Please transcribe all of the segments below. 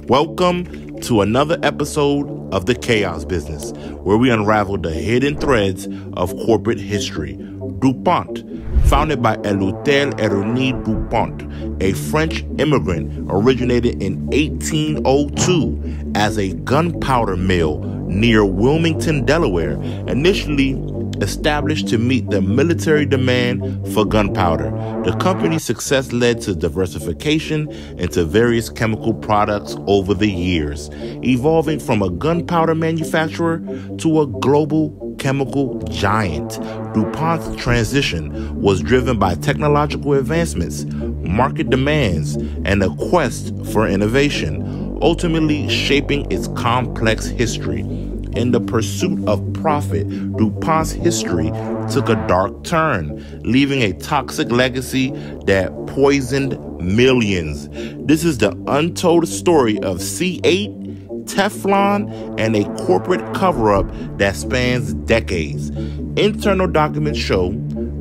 Welcome to another episode of The Chaos Business, where we unravel the hidden threads of corporate history. DuPont, founded by Éleuthère Irénée du Pont, a French immigrant, originated in 1802 as a gunpowder mill near Wilmington, Delaware, initially established to meet the military demand for gunpowder. The company's success led to diversification into various chemical products over the years, evolving from a gunpowder manufacturer to a global chemical giant. DuPont's transition was driven by technological advancements, market demands, and a quest for innovation, ultimately shaping its complex history. In the pursuit of profit, DuPont's history took a dark turn, leaving a toxic legacy that poisoned millions. This is the untold story of C8, Teflon, and a corporate cover-up that spans decades. Internal documents show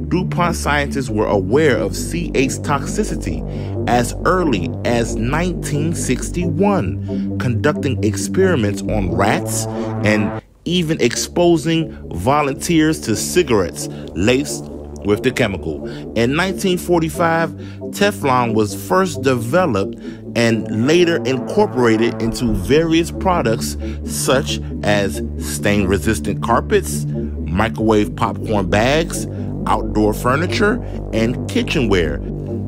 DuPont scientists were aware of C8's toxicity as early as 1961, conducting experiments on rats and even exposing volunteers to cigarettes laced with the chemical. In 1945, Teflon was first developed and later incorporated into various products such as stain-resistant carpets, microwave popcorn bags, outdoor furniture, and kitchenware.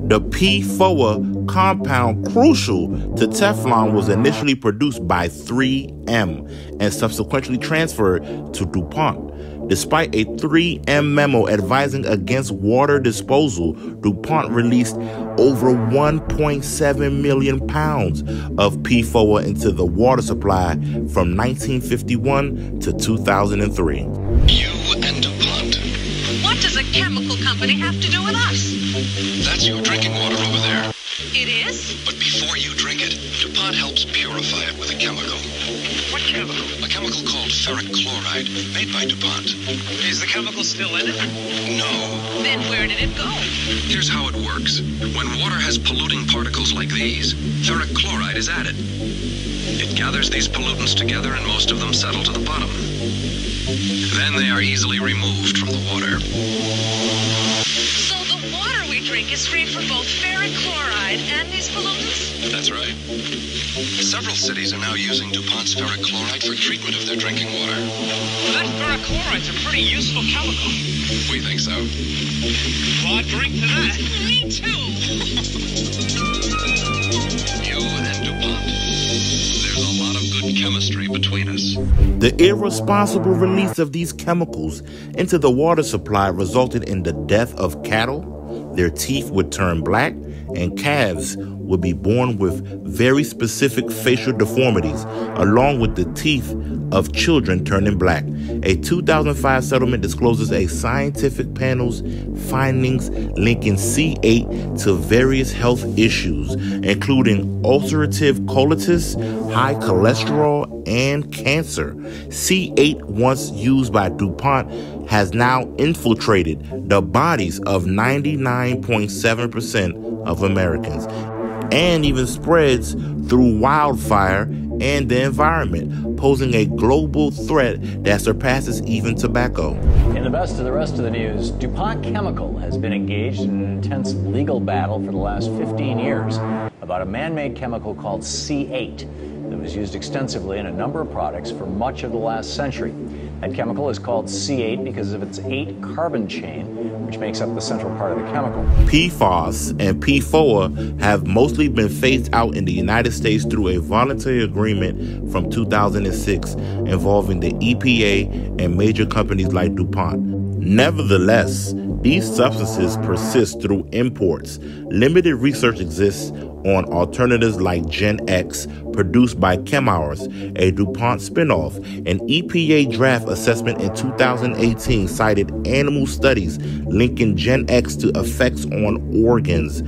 The PFOA compound crucial to Teflon was initially produced by 3M and subsequently transferred to DuPont. Despite a 3M memo advising against water disposal, DuPont released over 1.7 million pounds of PFOA into the water supply from 1951 to 2003. You and DuPont. What does a chemical company have to do with us? That's your drinking water over there. It is? But before you drink it, DuPont helps purify it with a chemical. What chemical? A chemical called ferric chloride, made by DuPont. Is the chemical still in it? No. Then where did it go? Here's how it works. When water has polluting particles like these, ferric chloride is added. It gathers these pollutants together and most of them settle to the bottom. Then they are easily removed from the water. So the water we drink is free from both ferric chloride and these pollutants? That's right. Several cities are now using DuPont's ferric chloride for treatment of their drinking water. That ferric chloride's a pretty useful chemical. We think so. Well, I'd drink to that. Me too. You and DuPont. There's a lot of good chemistry between us. The irresponsible release of these chemicals into the water supply resulted in the death of cattle. Their teeth would turn black, and calves would be born with very specific facial deformities, along with the teeth of children turning black. A 2005 settlement discloses a scientific panel's findings linking C8 to various health issues, including ulcerative colitis, high cholesterol, and cancer. C8, once used by DuPont, has now infiltrated the bodies of 99.7% of Americans, and even spreads through wildfire and the environment, posing a global threat that surpasses even tobacco. In the best of the rest of the news, DuPont Chemical has been engaged in an intense legal battle for the last 15 years about a man-made chemical called C8 that was used extensively in a number of products for much of the last century. That chemical is called C8 because of its 8 carbon chain, which makes up the central part of the chemical. PFOS and PFOA have mostly been phased out in the United States through a voluntary agreement from 2006 involving the EPA and major companies like DuPont. Nevertheless, these substances persist through imports. Limited research exists on alternatives like Gen X, produced by ChemHours, a DuPont spinoff. An EPA draft assessment in 2018 cited animal studies linking Gen X to effects on organs.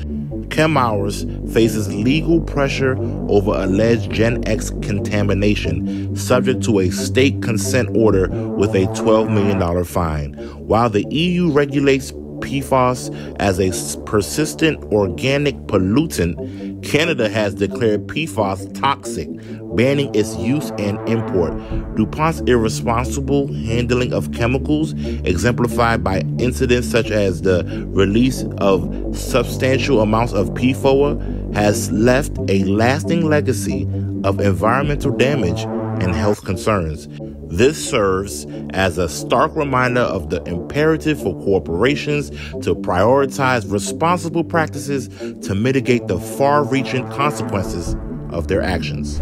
ChemHours faces legal pressure over alleged Gen X contamination, subject to a state consent order with a $12 million fine. While the EU regulates PFOS as a persistent organic pollutant, Canada has declared PFOS toxic, banning its use and import. DuPont's irresponsible handling of chemicals, exemplified by incidents such as the release of substantial amounts of PFOA, has left a lasting legacy of environmental damage and health concerns. This serves as a stark reminder of the imperative for corporations to prioritize responsible practices to mitigate the far-reaching consequences of their actions.